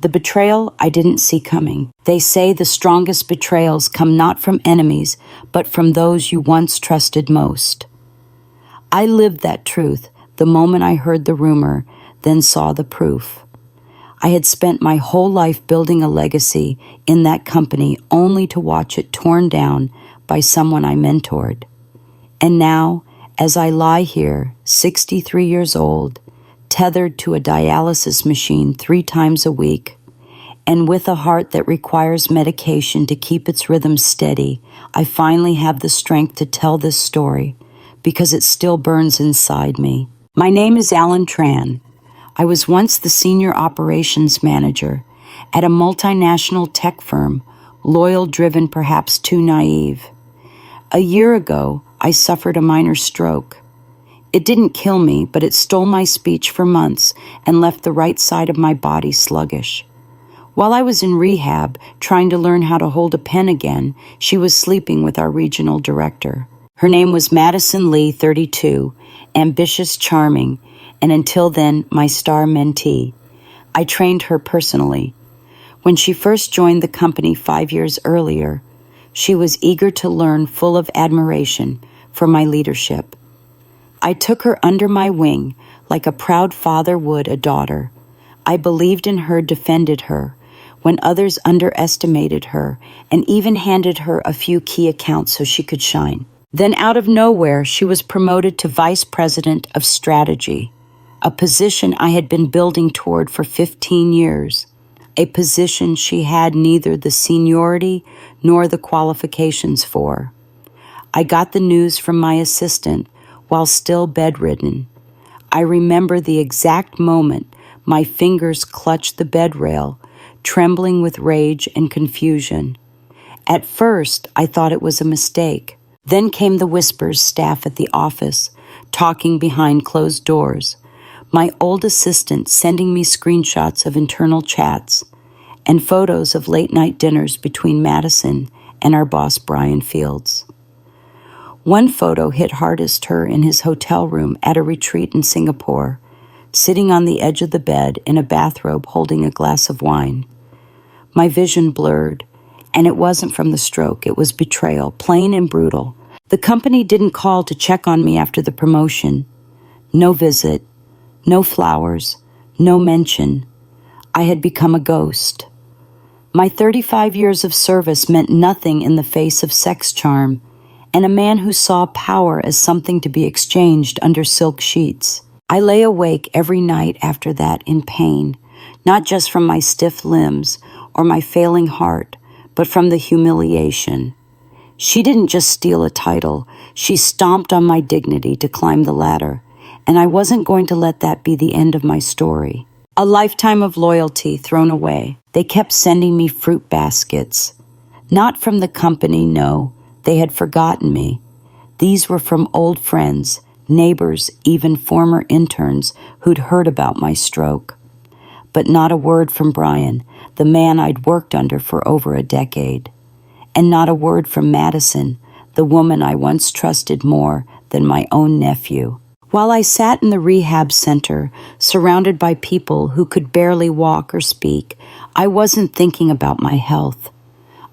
The betrayal I didn't see coming. They say the strongest betrayals come not from enemies, but from those you once trusted most. I lived that truth the moment I heard the rumor, then saw the proof. I had spent my whole life building a legacy in that company only to watch it torn down by someone I mentored. And now, as I lie here, 63 years old, tethered to a dialysis machine 3 times a week, and with a heart that requires medication to keep its rhythm steady, I finally have the strength to tell this story because it still burns inside me. My name is Alan Tran. I was once the senior operations manager at a multinational tech firm, loyal, driven, perhaps too naive. A year ago, I suffered a minor stroke. It didn't kill me, but it stole my speech for months and left the right side of my body sluggish. While I was in rehab, trying to learn how to hold a pen again, she was sleeping with our regional director. Her name was Madison Lee, 32, ambitious, charming, and until then, my star mentee. I trained her personally. When she first joined the company 5 years earlier, she was eager to learn, full of admiration for my leadership. I took her under my wing like a proud father would a daughter. I believed in her, defended her, when others underestimated her, and even handed her a few key accounts so she could shine. Then out of nowhere, she was promoted to Vice President of Strategy, a position I had been building toward for 15 years, a position she had neither the seniority nor the qualifications for. I got the news from my assistant while still bedridden. I remember the exact moment my fingers clutched the bed rail, trembling with rage and confusion. At first, I thought it was a mistake. Then came the whispers, staff at the office, talking behind closed doors, my old assistant sending me screenshots of internal chats, and photos of late-night dinners between Madison and our boss, Brian Fields. One photo hit hardest her in his hotel room at a retreat in Singapore, sitting on the edge of the bed in a bathrobe holding a glass of wine. My vision blurred, and it wasn't from the stroke, it was betrayal, plain and brutal. The company didn't call to check on me after the promotion. No visit, no flowers, no mention. I had become a ghost. My 35 years of service meant nothing in the face of sex charm, and a man who saw power as something to be exchanged under silk sheets. I lay awake every night after that in pain, not just from my stiff limbs or my failing heart, but from the humiliation. She didn't just steal a title, she stomped on my dignity to climb the ladder, and I wasn't going to let that be the end of my story. A lifetime of loyalty thrown away. They kept sending me fruit baskets. Not from the company, no. They had forgotten me. These were from old friends, neighbors, even former interns who'd heard about my stroke. But not a word from Brian, the man I'd worked under for over a decade. And not a word from Madison, the woman I once trusted more than my own nephew. While I sat in the rehab center, surrounded by people who could barely walk or speak, I wasn't thinking about my health.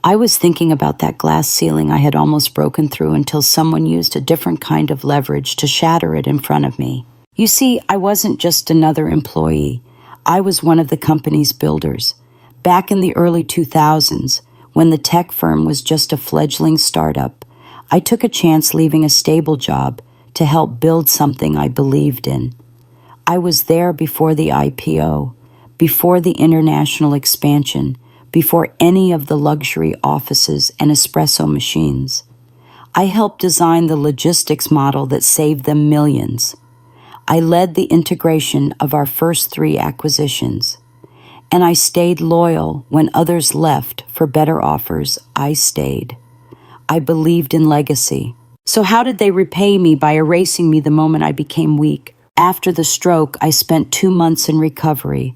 I was thinking about that glass ceiling I had almost broken through until someone used a different kind of leverage to shatter it in front of me. You see, I wasn't just another employee. I was one of the company's builders. Back in the early 2000s, when the tech firm was just a fledgling startup, I took a chance leaving a stable job to help build something I believed in. I was there before the IPO, before the international expansion, before any of the luxury offices and espresso machines. I helped design the logistics model that saved them millions. I led the integration of our first 3 acquisitions. And I stayed loyal when others left for better offers. I stayed. I believed in legacy. So how did they repay me by erasing me the moment I became weak? After the stroke, I spent 2 months in recovery.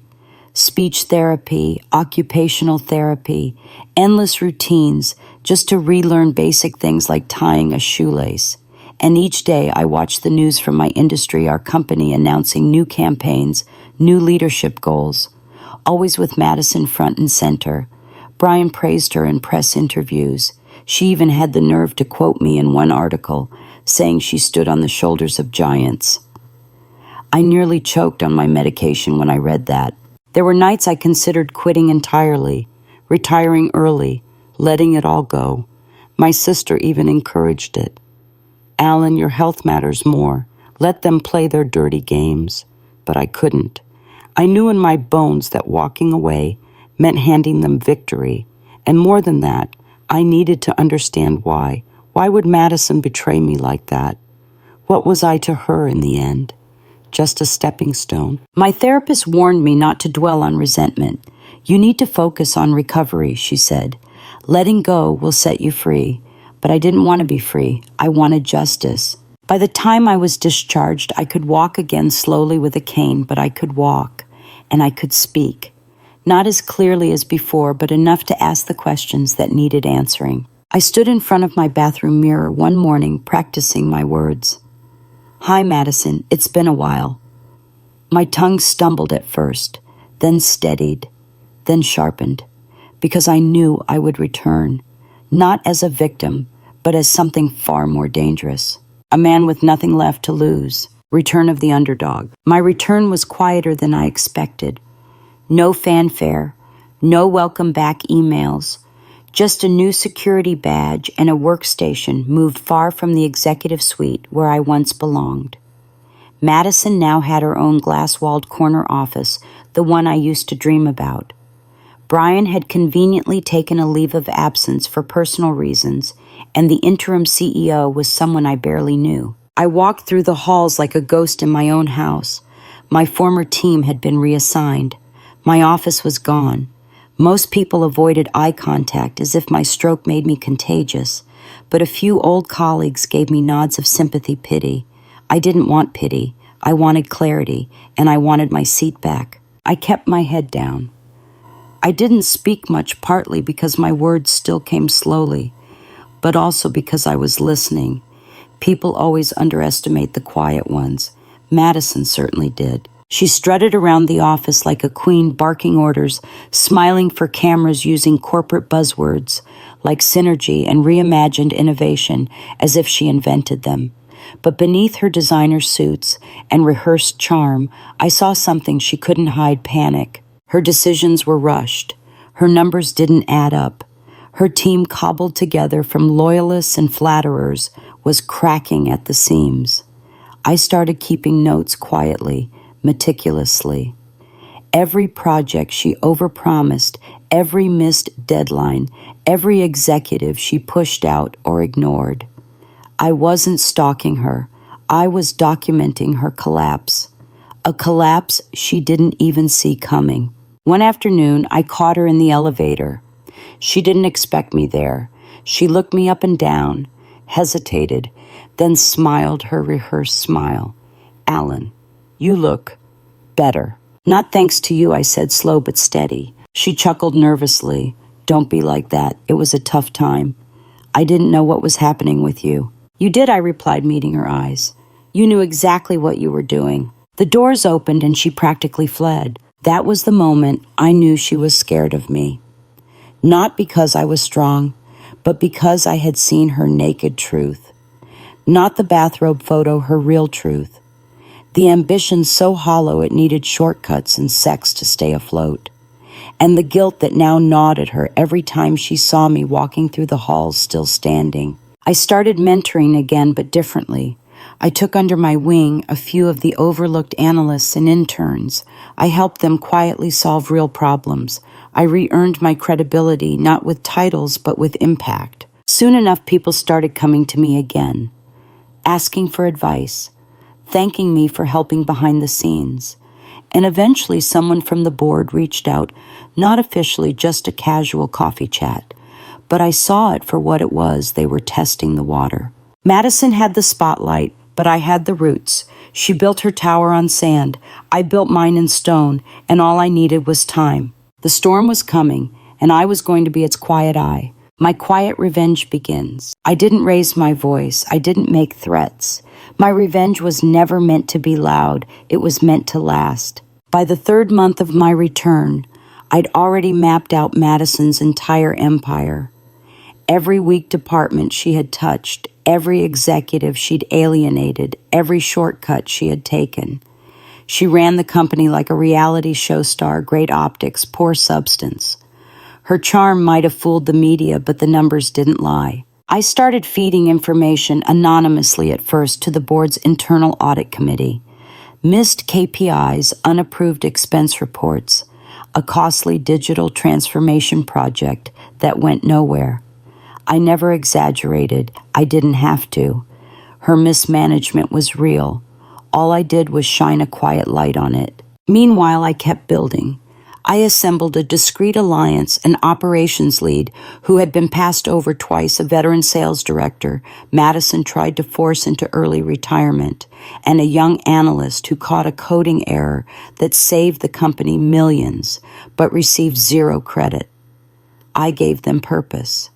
Speech therapy, occupational therapy, endless routines just to relearn basic things like tying a shoelace. And each day I watched the news from my industry, our company announcing new campaigns, new leadership goals, always with Madison front and center. Brian praised her in press interviews. She even had the nerve to quote me in one article, saying she stood on the shoulders of giants. I nearly choked on my medication when I read that. There were nights I considered quitting entirely, retiring early, letting it all go. My sister even encouraged it. Alan, your health matters more. Let them play their dirty games. But I couldn't. I knew in my bones that walking away meant handing them victory. And more than that, I needed to understand why. Why would Madison betray me like that? What was I to her in the end? Just a stepping stone. My therapist warned me not to dwell on resentment. You need to focus on recovery, she said. Letting go will set you free. But I didn't want to be free. I wanted justice. By the time I was discharged, I could walk again slowly with a cane, but I could walk, and I could speak. Not as clearly as before, but enough to ask the questions that needed answering. I stood in front of my bathroom mirror one morning, practicing my words. Hi, Madison. It's been a while. My tongue stumbled at first, then steadied, then sharpened, because I knew I would return, not as a victim, but as something far more dangerous. A man with nothing left to lose. Return of the underdog. My return was quieter than I expected. No fanfare, no welcome back emails, just a new security badge and a workstation moved far from the executive suite where I once belonged. Madison now had her own glass-walled corner office, the one I used to dream about. Brian had conveniently taken a leave of absence for personal reasons, and the interim CEO was someone I barely knew. I walked through the halls like a ghost in my own house. My former team had been reassigned. My office was gone. Most people avoided eye contact as if my stroke made me contagious, but a few old colleagues gave me nods of sympathy, pity. I didn't want pity. I wanted clarity, and I wanted my seat back. I kept my head down. I didn't speak much, partly because my words still came slowly, but also because I was listening. People always underestimate the quiet ones. Madison certainly did. She strutted around the office like a queen, barking orders, smiling for cameras using corporate buzzwords like synergy and reimagined innovation as if she invented them. But beneath her designer suits and rehearsed charm, I saw something she couldn't hide: panic. Her decisions were rushed. Her numbers didn't add up. Her team, cobbled together from loyalists and flatterers, was cracking at the seams. I started keeping notes quietly, meticulously. Every project she overpromised, every missed deadline, every executive she pushed out or ignored. I wasn't stalking her. I was documenting her collapse. A collapse she didn't even see coming. One afternoon, I caught her in the elevator. She didn't expect me there. She looked me up and down, hesitated, then smiled her rehearsed smile. Alan, you look better. Not thanks to you, I said, slow but steady. She chuckled nervously. Don't be like that. It was a tough time. I didn't know what was happening with you. You did, I replied, meeting her eyes. You knew exactly what you were doing. The doors opened and she practically fled. That was the moment I knew she was scared of me. Not because I was strong, but because I had seen her naked truth. Not the bathrobe photo, her real truth. The ambition so hollow it needed shortcuts and sex to stay afloat. And the guilt that now gnawed at her every time she saw me walking through the halls still standing. I started mentoring again, but differently. I took under my wing a few of the overlooked analysts and interns. I helped them quietly solve real problems. I re-earned my credibility, not with titles, but with impact. Soon enough, people started coming to me again, asking for advice, thanking me for helping behind the scenes. And eventually, someone from the board reached out, not officially, just a casual coffee chat. But I saw it for what it was. They were testing the water. Madison had the spotlight, but I had the roots. She built her tower on sand. I built mine in stone, and all I needed was time. The storm was coming, and I was going to be its quiet eye. My quiet revenge begins. I didn't raise my voice. I didn't make threats. My revenge was never meant to be loud. It was meant to last. By the third month of my return, I'd already mapped out Madison's entire empire. Every weak department she had touched, every executive she'd alienated, every shortcut she had taken. She ran the company like a reality show star, great optics, poor substance. Her charm might have fooled the media, but the numbers didn't lie. I started feeding information anonymously at first to the board's internal audit committee. Missed KPIs, unapproved expense reports, a costly digital transformation project that went nowhere. I never exaggerated. I didn't have to. Her mismanagement was real. All I did was shine a quiet light on it. Meanwhile, I kept building. I assembled a discreet alliance, an operations lead who had been passed over twice, a veteran sales director Madison tried to force into early retirement, and a young analyst who caught a coding error that saved the company millions, but received zero credit. I gave them purpose.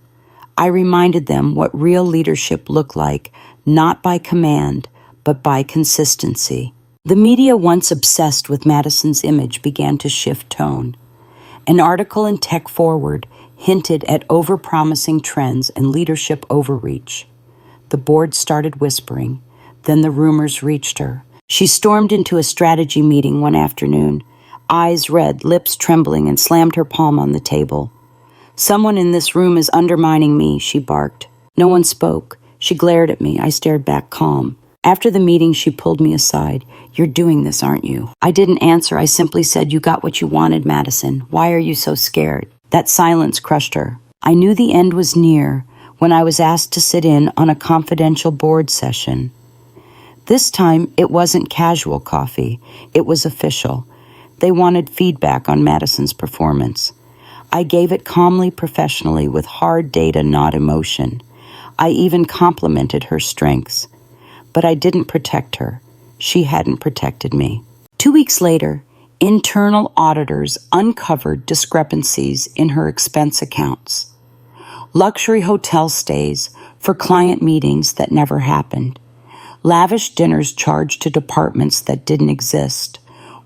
I reminded them what real leadership looked like, not by command, but by consistency. The media, once obsessed with Madison's image, began to shift tone. An article in Tech Forward hinted at overpromising trends and leadership overreach. The board started whispering. Then the rumors reached her. She stormed into a strategy meeting one afternoon, eyes red, lips trembling, and slammed her palm on the table. "Someone in this room is undermining me," she barked. No one spoke. She glared at me. I stared back calm. After the meeting, she pulled me aside. "You're doing this, aren't you?" I didn't answer. I simply said, "You got what you wanted, Madison. Why are you so scared?" That silence crushed her. I knew the end was near when I was asked to sit in on a confidential board session. This time, it wasn't casual coffee. It was official. They wanted feedback on Madison's performance. I gave it calmly, professionally, with hard data, not emotion. I even complimented her strengths. But I didn't protect her. She hadn't protected me. 2 weeks later, internal auditors uncovered discrepancies in her expense accounts. Luxury hotel stays for client meetings that never happened. Lavish dinners charged to departments that didn't exist.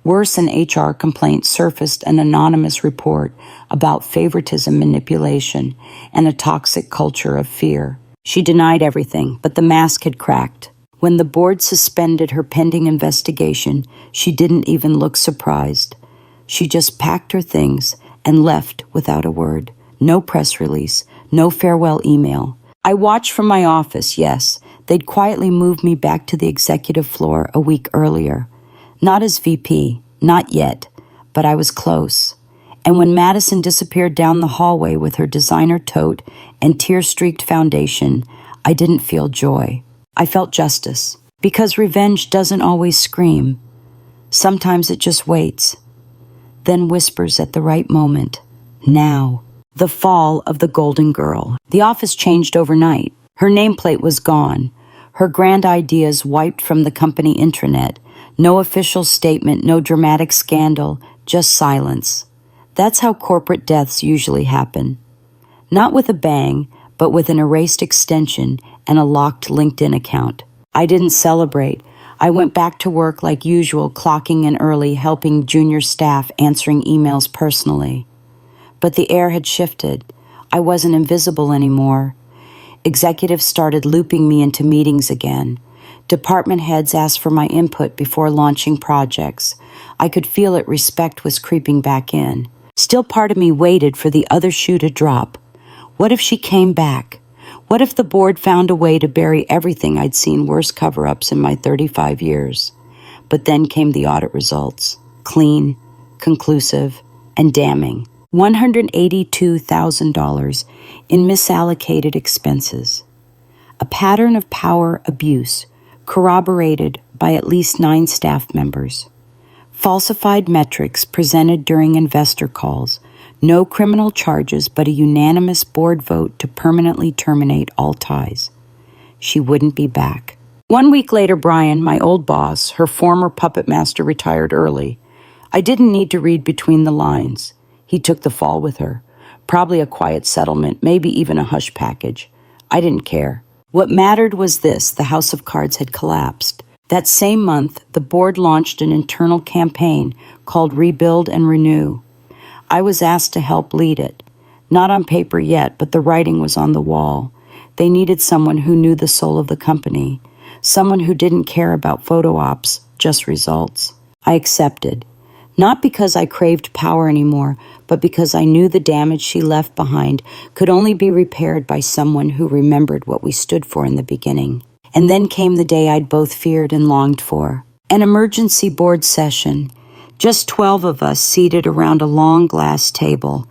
Worse, an HR complaint surfaced an anonymous report about favoritism manipulation and a toxic culture of fear. She denied everything, but the mask had cracked. When the board suspended her pending investigation, she didn't even look surprised. She just packed her things and left without a word. No press release, no farewell email. I watched from my office, yes. They'd quietly moved me back to the executive floor a week earlier. Not as VP, not yet, but I was close. And when Madison disappeared down the hallway with her designer tote and tear-streaked foundation, I didn't feel joy. I felt justice, because revenge doesn't always scream. Sometimes it just waits, then whispers at the right moment. Now. The fall of the Golden Girl. The office changed overnight. Her nameplate was gone. Her grand ideas wiped from the company intranet. No official statement, no dramatic scandal, just silence. That's how corporate deaths usually happen. Not with a bang, but with an erased extension and a locked LinkedIn account. I didn't celebrate. I went back to work like usual, clocking in early, helping junior staff, answering emails personally. But the air had shifted. I wasn't invisible anymore. Executives started looping me into meetings again. Department heads asked for my input before launching projects. I could feel it. Respect was creeping back in. Still, part of me waited for the other shoe to drop. What if she came back? What if the board found a way to bury everything I'd seen worse cover-ups in my 35 years? But then came the audit results. Clean, conclusive, and damning. $182,000 in misallocated expenses. A pattern of power abuse corroborated by at least 9 staff members. Falsified metrics presented during investor calls. No criminal charges, but a unanimous board vote to permanently terminate all ties. She wouldn't be back. 1 week later, Brian, my old boss, her former puppet master, retired early. I didn't need to read between the lines. He took the fall with her. Probably a quiet settlement, maybe even a hush package. I didn't care. What mattered was this: the house of cards had collapsed. That same month, the board launched an internal campaign called Rebuild and Renew. I was asked to help lead it. Not on paper yet, but the writing was on the wall. They needed someone who knew the soul of the company, someone who didn't care about photo ops, just results. I accepted. Not because I craved power anymore, but because I knew the damage she left behind could only be repaired by someone who remembered what we stood for in the beginning. And then came the day I'd both feared and longed for. An emergency board session. Just 12 of us seated around a long glass table.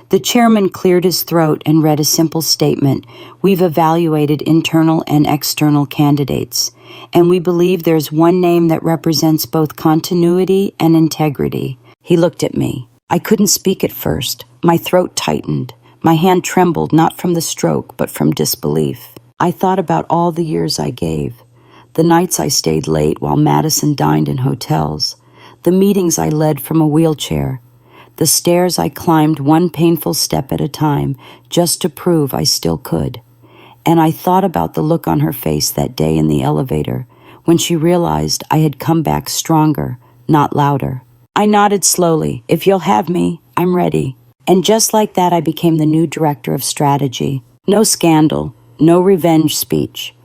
The chairman cleared his throat and read a simple statement. We've evaluated internal and external candidates, and we believe there's one name that represents both continuity and integrity. He looked at me. I couldn't speak at first. My throat tightened. My hand trembled, not from the stroke, but from disbelief. I thought about all the years I gave, the nights I stayed late while Madison dined in hotels, the meetings I led from a wheelchair, the stairs I climbed one painful step at a time just to prove I still could. And I thought about the look on her face that day in the elevator when she realized I had come back stronger, not louder. I nodded slowly. If you'll have me, I'm ready. And just like that, I became the new director of strategy. No scandal, no revenge speech,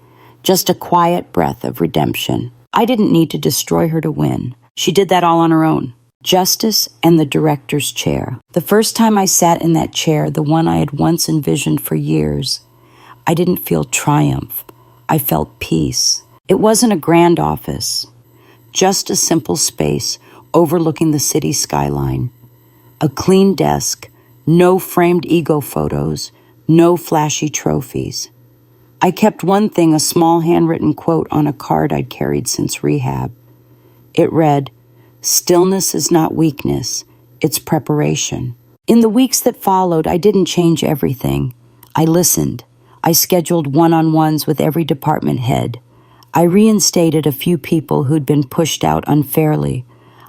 just a quiet breath of redemption. I didn't need to destroy her to win. She did that all on her own. Justice and the director's chair. The first time I sat in that chair, the one I had once envisioned for years, I didn't feel triumph. I felt peace. It wasn't a grand office, just a simple space overlooking the city skyline. A clean desk, no framed ego photos, no flashy trophies. I kept one thing, a small handwritten quote on a card I'd carried since rehab. It read, "Stillness is not weakness, it's preparation." In the weeks that followed, I didn't change everything. I listened. I scheduled one-on-ones with every department head. I reinstated a few people who'd been pushed out unfairly.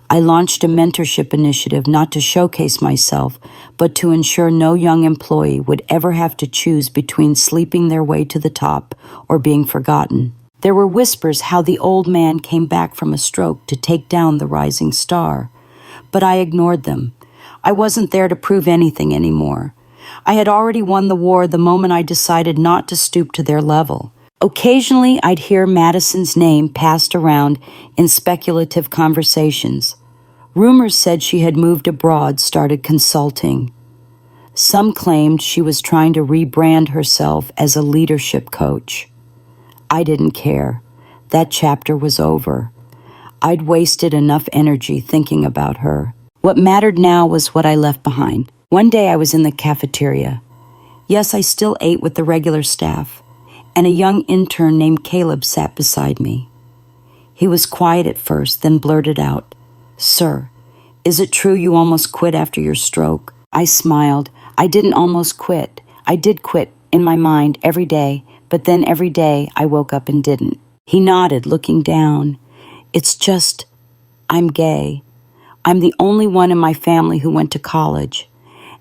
I launched a mentorship initiative not to showcase myself, but to ensure no young employee would ever have to choose between sleeping their way to the top or being forgotten. There were whispers how the old man came back from a stroke to take down the rising star, but I ignored them. I wasn't there to prove anything anymore. I had already won the war the moment I decided not to stoop to their level. Occasionally, I'd hear Madison's name passed around in speculative conversations. Rumors said she had moved abroad, started consulting. Some claimed she was trying to rebrand herself as a leadership coach. I didn't care. That chapter was over. I'd wasted enough energy thinking about her. What mattered now was what I left behind. One day I was in the cafeteria. Yes, I still ate with the regular staff, and a young intern named Caleb sat beside me. He was quiet at first, then blurted out, "Sir, is it true you almost quit after your stroke?" I smiled. I didn't almost quit. I did quit in my mind every day, but then every day I woke up and didn't. He nodded, looking down. "It's just, I'm gay. I'm the only one in my family who went to college,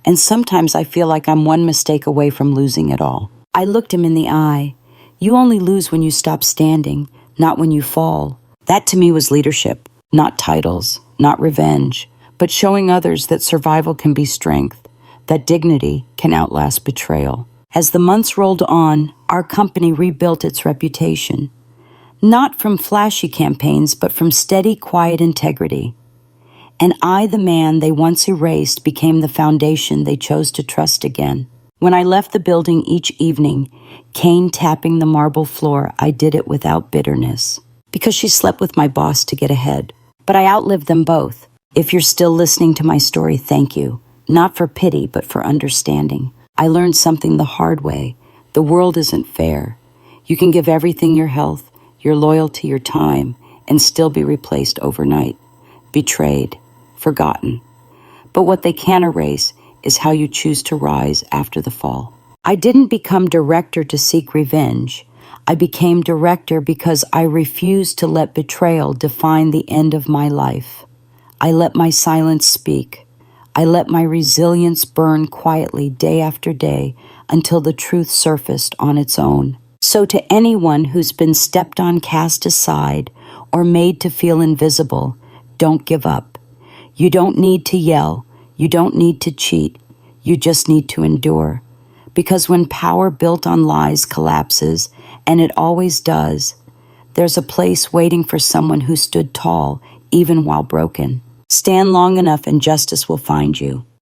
and sometimes I feel like I'm one mistake away from losing it all." I looked him in the eye. "You only lose when you stop standing, not when you fall." That to me was leadership, not titles, not revenge, but showing others that survival can be strength, that dignity can outlast betrayal. As the months rolled on, our company rebuilt its reputation, not from flashy campaigns, but from steady, quiet integrity. And I, the man they once erased, became the foundation they chose to trust again. When I left the building each evening, cane tapping the marble floor, I did it without bitterness, because she slept with my boss to get ahead. But I outlived them both. If you're still listening to my story, thank you. Not for pity, but for understanding. I learned something the hard way. The world isn't fair. You can give everything, your health, your loyalty, your time, and still be replaced overnight. Betrayed. Forgotten. But what they can't erase is how you choose to rise after the fall. I didn't become director to seek revenge. I became director because I refused to let betrayal define the end of my life. I let my silence speak. I let my resilience burn quietly day after day until the truth surfaced on its own. So to anyone who's been stepped on, cast aside, or made to feel invisible, don't give up. You don't need to yell. You don't need to cheat. You just need to endure. Because when power built on lies collapses, and it always does, there's a place waiting for someone who stood tall, even while broken. Stand long enough and justice will find you.